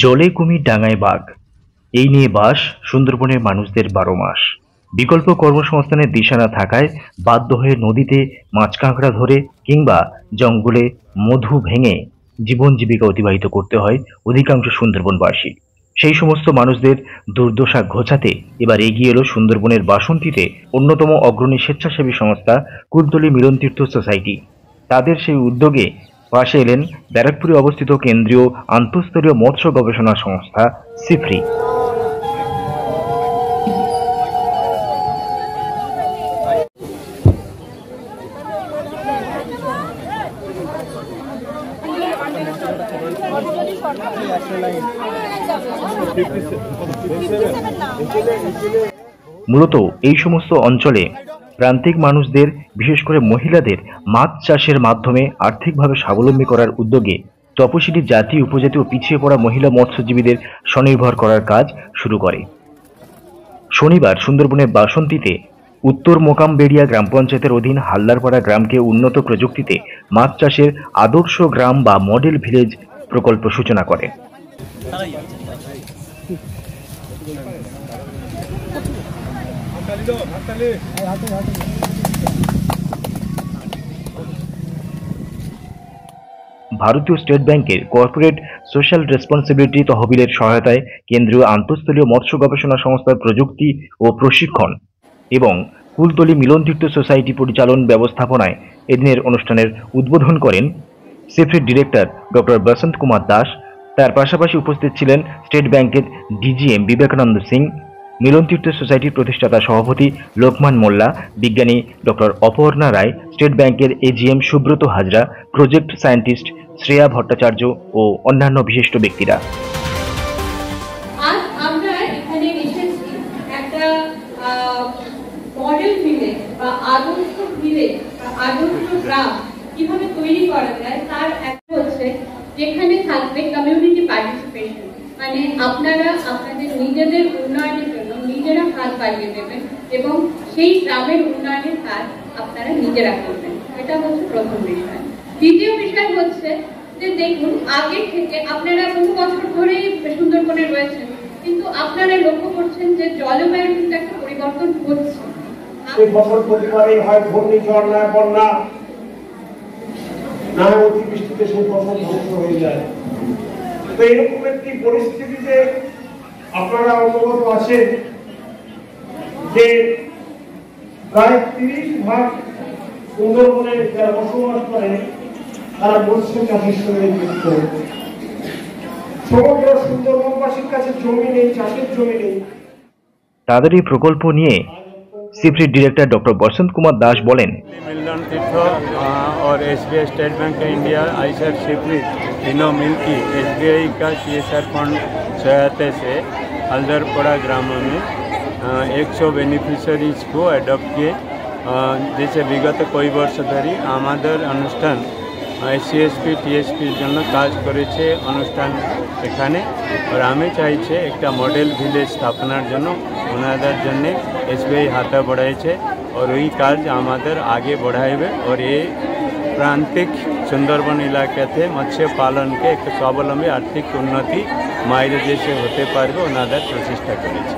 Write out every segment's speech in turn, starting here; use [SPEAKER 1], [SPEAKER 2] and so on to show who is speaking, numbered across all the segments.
[SPEAKER 1] জলে কুমির ডাঙায় বাঘ, এই নিয়ে বাস সুন্দরবনের মানুষদের ১২ মাস। বিকল্প কর্মসংস্থানের দিশা না থাকায় বাধ্য হয়ে নদীতে মাছ কাঁকড়া ধরে কিংবা জঙ্গলে মধু ভেঙে জীবন জীবিকা অতিবাহিত করতে হয় অধিকাংশ সুন্দরবনবাসী। সেই সমস্ত মানুষদের দুর্দশা ঘোচাতে এবার এগিয়ে এলো সুন্দরবনের বাসন্তীতে অন্যতম অগ্রণী স্বেচ্ছাসেবী সংস্থা কুলতলি মিলনতীর্থ সোসাইটি। তাদের সেই উদ্যোগে পাশে এলেন ব্যারাকপুরে অবস্থিত কেন্দ্রীয় আন্তঃস্তরীয় মৎস্য গবেষণা সংস্থা সিফরি। মূলত এই সমস্ত অঞ্চলে প্রান্তিক মানুষদের, বিশেষ করে মহিলাদের মাছ চাষের মাধ্যমে আর্থিকভাবে স্বাবলম্বী করার উদ্যোগে তপশিলি জাতি, উপজাতি ও পিছিয়ে পড়া মহিলা মৎস্যজীবীদের স্বনির্ভর করার কাজ শুরু করে। শনিবার সুন্দরবনের বাসন্তীতে উত্তর মোকামবেড়িয়া গ্রাম পঞ্চায়েতের অধীন হালদারপাড়া গ্রামকে উন্নত প্রযুক্তিতে মাছ চাষের আদর্শ গ্রাম বা মডেল ভিলেজ প্রকল্প সূচনা করে। ভারতীয় স্টেট ব্যাংকের কর্পোরেট সোশ্যাল রেসপন্সিবিলিটি তহবিলের সহায়তায় কেন্দ্রীয় আন্তঃস্তরীয় মৎস্য গবেষণা সংস্থার প্রযুক্তি ও প্রশিক্ষণ এবং কুলতলি মিলনতীর্থ সোসাইটি পরিচালন ব্যবস্থাপনায় এদিনের অনুষ্ঠানের উদ্বোধন করেন সিফরির ডিরেক্টর ডক্টর বসন্ত কুমার দাস। তার পাশাপাশি উপস্থিত ছিলেন স্টেট ব্যাংকের ডিজিএম বিবেকানন্দ সিং, মিলনতীর্থ সোসাইটির প্রতিষ্ঠাতা সভাপতি লোকমান মোল্লা, বিজ্ঞানী ডক্টর অপর্ণা রায়, স্টেট ব্যাংকের AGM Subrata Hazra, project scientist Shreya Bhattacharya ও অন্যান্য বিশিষ্ট ব্যক্তিরা।
[SPEAKER 2] আজ আমরা এখানে এসেছি একটা মডেল ভিলেজ বা আদর্শ ভিলেজ বা আদর্শ গ্রাম কিভাবে তৈরি করা যায় তার একটা হচ্ছে যেখানে থাকবে কমিউনিটি পার্টিসিপেশন, মানে আপনারা আপনাদের নিজেদের উন্নয়নের জন্য নিজেরা হাত বাড়িয়ে দেবেন এবং সেই গ্রামের উন্নয়নের কাজ আপনারা নিজেরা করবেন। এটা হচ্ছে প্রথম বিষয়। দ্বিতীয় বিষয় হচ্ছে যে দেখুন, আগে থেকে আপনারা বহু বছর ধরেই সুন্দরবনে রয়েছেন, কিন্তু আপনারা লক্ষ্য করছেন যে জলবায়ুর কিন্তু একটা পরিবর্তন হচ্ছে।
[SPEAKER 3] এই বছর প্রতিবারই হয় ঘূর্ণিঝড়, না বন্যা, না অতিবৃষ্টিতে সেই ফসল ধ্বংস হয়ে যায়। তো এরকম একটি পরিস্থিতিতে আপনারা অবগত আছেন যে প্রায় ৩০% সুন্দরবনে যারা বসবাস করে তারা মৎস্য চাষের সঙ্গে যুক্ত। সমগ্র সুন্দরবনবাসীর কাছে জমি নেই, চাষের জমি নেই।
[SPEAKER 1] তাদের এই প্রকল্প নিয়ে সিফরির ডিরেক্টর डॉक्टर बसंत कुमार दास बोलें,
[SPEAKER 4] मिलनतीर्थ और SBI State Bank of India, IISER CIFRI तीनों मिलकर एसबीआई का सीएसआर फंड सहायता से हल्दरपड़ा ग्राम में 100 बेनिफिशियरीज को अडॉप्ट किए। जैसे विगत कई वर्ष धरी आमादर अनुष्ठान एससीएसपी टीएसपीर जन्य काज करेছে अनुष्ठान एखाने और आमी चाइছে একটা मॉडल ভিলেজ স্থাপনার জন্য ওনাদের জন্য एसबीआई हाथा बढ़ाइছে और वही काज आमादर आगे बढ़ाइबे और ये प्रांतिक सुंदरबन इलाकाते मत्स्य पालन के एक स्वावलम्बी आर्थिक उन्नति मायरे देशे होते पारबे ওনাদের প্রচেষ্টা করেছে।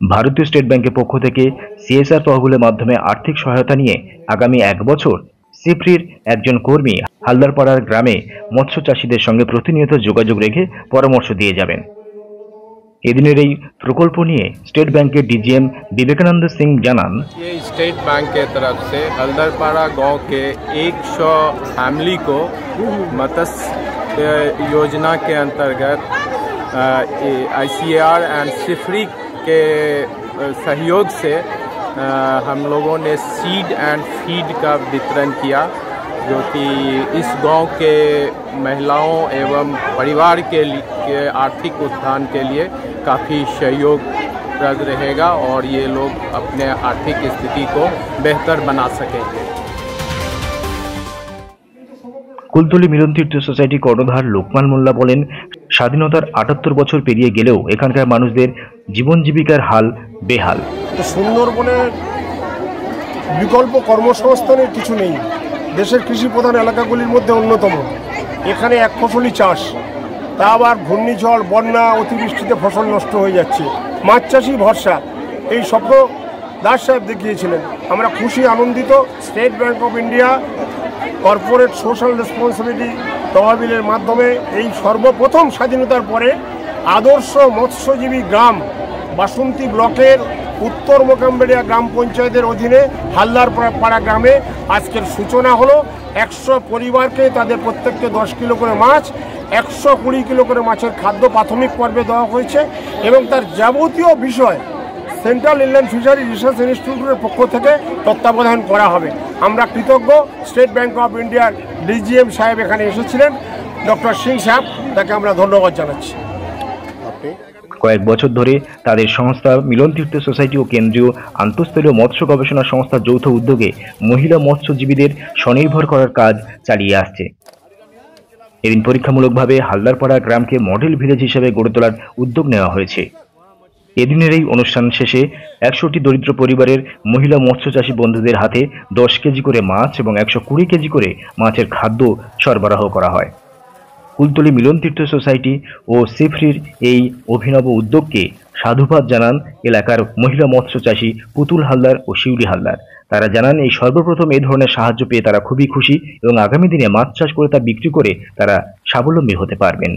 [SPEAKER 1] ভারতীয় স্টেট ব্যাংকের পক্ষ থেকে সিএসআর তহবিলের মাধ্যমে আর্থিক সহায়তা নিয়ে আগামী 1 বছর সিফরির একজন কর্মী হালদারপাড়ার গ্রামে মৎস্য চাষীদের সঙ্গে প্রতিনিয়ত যোগাযোগ রেখে পরামর্শ দিয়ে যাবেন। এদিনের এই প্রকল্প নিয়ে স্টেট ব্যাংকের ডিজিএম विवेकानंद सिंह জানান,
[SPEAKER 5] ये स्टेट बैंक के तरफ से हल्दरपाड़ा गांव के 100 फैमिली को मत्स्य योजना के अंतर्गत आईसीएआर एंड सिफरी के सहयोग से हम लोगों ने सीड एंड फीड का वितरण किया, जो कि इस गांव के महिलाओं एवं परिवार के आर्थिक उत्थान के लिए काफ़ी सहयोगप्रद रहेगा और ये लोग अपने आर्थिक स्थिति को बेहतर बना सकेंगे।
[SPEAKER 1] কুলতলি মিলনতীর্থ সোসাইটি কর্ণধার লোকমান মোল্লা বলেন, স্বাধীনতার ৭৮ বছর পেরিয়ে গেলেও এখানকার মানুষদের জীবন জীবিকার হাল বেহাল।
[SPEAKER 3] সুন্দরবনের বিকল্প কর্মসংস্থানের কিছু নেই। দেশের কৃষি প্রধান এলাকাগুলির মধ্যে অন্যতম। এখানে এক ফসলি চাষ, তা আবার ঘূর্ণিঝড়, বন্যা, অতিবৃষ্টিতে ফসল নষ্ট হয়ে যাচ্ছে। মাছ চাষি ভরসা, এই স্বপ্ন দাস সাহেব দেখিয়েছিলেন। আমরা খুশি, আনন্দিত। State bank of India corporate social responsibility তহবিলের মাধ্যমে এই সর্বপ্রথম স্বাধীনতার পরে আদর্শ মৎস্যজীবী গ্রাম বাসন্তী ব্লকের উত্তর মোকামবেড়িয়া গ্রাম পঞ্চায়েতের অধীনে হালদার পাড়া গ্রামে আজকের সূচনা হলো। 100 পরিবারকে তাদের প্রত্যেককে 10 কিলো করে মাছ, 120 কিলো করে মাছের খাদ্য প্রাথমিক পর্বে দেওয়া হয়েছে এবং তার যাবতীয় বিষয় সেন্ট্রাল ইনল্যান্ড ফিশারি রিসার্চ ইনস্টিটিউটের পক্ষ থেকে তত্ত্বাবধান করা হবে। আমরা কৃতজ্ঞ। স্টেট ব্যাংক অফ ইন্ডিয়ার ডিজিএম সাহেব এখানে এসেছিলেন, ডক্টর সিং সাহেব, তাকে আমরা ধন্যবাদ জানাচ্ছি।
[SPEAKER 1] কয়েক বছর ধরে তাদের সংস্থা মিলন তীর্থ সোসাইটি ও কেন্দ্রীয় আন্তঃস্তলীয় মৎস্য গবেষণা সংস্থার যৌথ উদ্যোগে মহিলা মৎস্যজীবীদের স্বনির্ভর করার কাজ চালিয়ে আসছে। এদিন পরীক্ষামূলকভাবে হালদারপাড়া গ্রামকে মডেল ভিলেজ হিসেবে গড়ে তোলার উদ্যোগ নেওয়া হয়েছে। এদিনের এই অনুষ্ঠান শেষে 100টি দরিদ্র পরিবারের মহিলা মৎস্যচাষী বন্ধুদের হাতে 10 কেজি করে মাছ এবং 120 কেজি করে মাছের খাদ্য সরবরাহ করা হয়। কুলতলি মিলন তীর্থ সোসাইটি ও সিফরির এই অভিনব উদ্যোগকে সাধুবাদ জানান এলাকার মহিলা মৎস্যচাষী পুতুল হালদার ও শিউলি হালদার। তারা জানান এই সর্বপ্রথম এই ধরনের সাহায্য পেয়ে তারা খুবই খুশি এবং আগামী দিনে মাছ চাষ করে তা বিক্রি করে তারা স্বাবলম্বী হতে পারবেন।